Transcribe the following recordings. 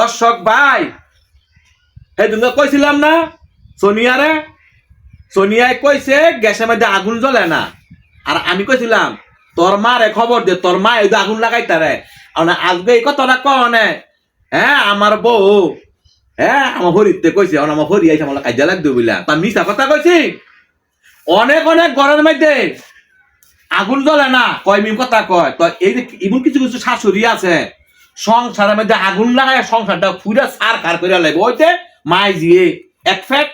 দর্শক ভাই সেদিন কইছিলাম না সোনিয়ারে, সোনিয়ায় কইছে গ্যাসের মধ্যে আগুন জ্বলে না, আর আমি কইছিলাম তোর মারে খবর দে, তোর মা এই আগুন লাগাইতারে। আজকে এই কথাটা কনে হ্যাঁ আমার বউ হ্যাঁ আমার হরিতে কইছে, আমার হরি আইসা আমার কাজে লাগবে বুঝলা, তা মিশা কথা কইছি। অনেক অনেক ঘরের মধ্যে আগুন জ্বলে না, কয় মিম কথা কয়। তো এই যে এমন কিছু কিছু শাশুড়ি আছে সংসারের মধ্যে আগুন লাগায় সংসারটা পুরা সার খার করে লাগবে, ওইতে মাই জিয়ে এক ফ্যাট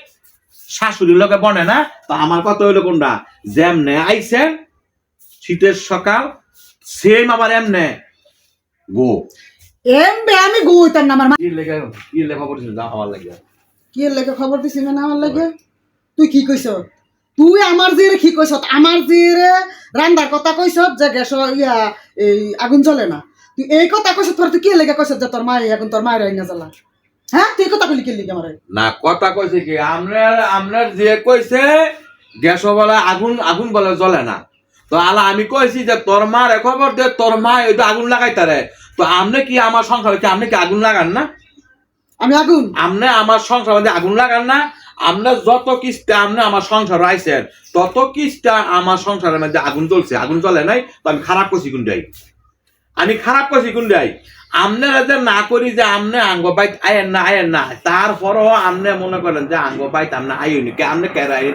শাশুড়ির লোকে বনে না। তো আমার কথা হইলো কোনটা, যেমনে আইছেন শীতের সকাল সেম আবার এমনে গো এমবে আমি গুইতাম না আমার কি লেখা খবর দিছিল যা আমার লাগে কি লেগে খবর দিছি মানে আমার লাগে তুই কি কইছ, তুই আমার জিরে কি কইছ, আমার জিরে রান্দার কথা কইছ যে গ্যাস ইয়া এই আগুন জ্বলে না, তুই এই কথা কইছ তোর তুই কি লেগে কইছ যে তোর মাই এখন তোর মায়ের আইনা জ্বালা, হ্যাঁ তুই কথা কইলি কি লেগে আমার না কথা কইছে কি আপনার যে কইছে গ্যাস বলে আগুন আগুন বলে জ্বলে না। তো আলা আমি কইছি যে তোর মার খবর দে, তোর মা ওই তো আগুন লাগাইতারে। তো আপনি কি আমার সংসার হচ্ছে, আপনি কি আগুন লাগান না? আমি আগুন আপনি আমার সংসার মধ্যে আগুন লাগান না? আপনার যত কিস্তা আপনি আমার সংসার আইছেন তত কিস্তা আমার সংসারের মধ্যে আগুন জ্বলছে, আগুন জ্বলে নাই। তো আমি খারাপ করছি কোনটাই, আমি খারাপ করছি কোনটাই? আপনারা যে না করি যে আমনে আঙ্গ বাইত আয়েন না, তারপরও আমনে মনে করেন যে আঙ্গ বাইত আমনে আইনি কে, আমনে কেরা আই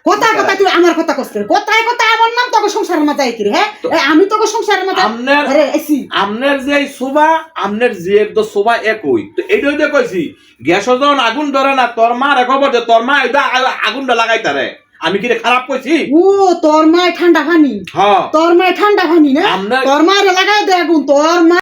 কোথায় কোথায় তুই আমার কথা কষ্ট কোথায় কোথায় আমার নাম তোকে সংসারের মাঝে আইকি রে, হ্যাঁ আমি তোকে সংসারের মাঝে আরে আইছি আমনের যে শোভা আমনের যে তো শোভা একই। তো এইটাই দিয়ে কইছি গ্যাস যখন আগুন ধরে না, তোর মা খবর যে তোর মা এটা আগুনটা লাগাইতারে। আমি কি খারাপ কইছি? ও তোর মায় ঠান্ডা পানি, হ্যাঁ তোর মায় ঠান্ডা পানি না, তোর মায়ের লাগাই দে আগুন, তোর মা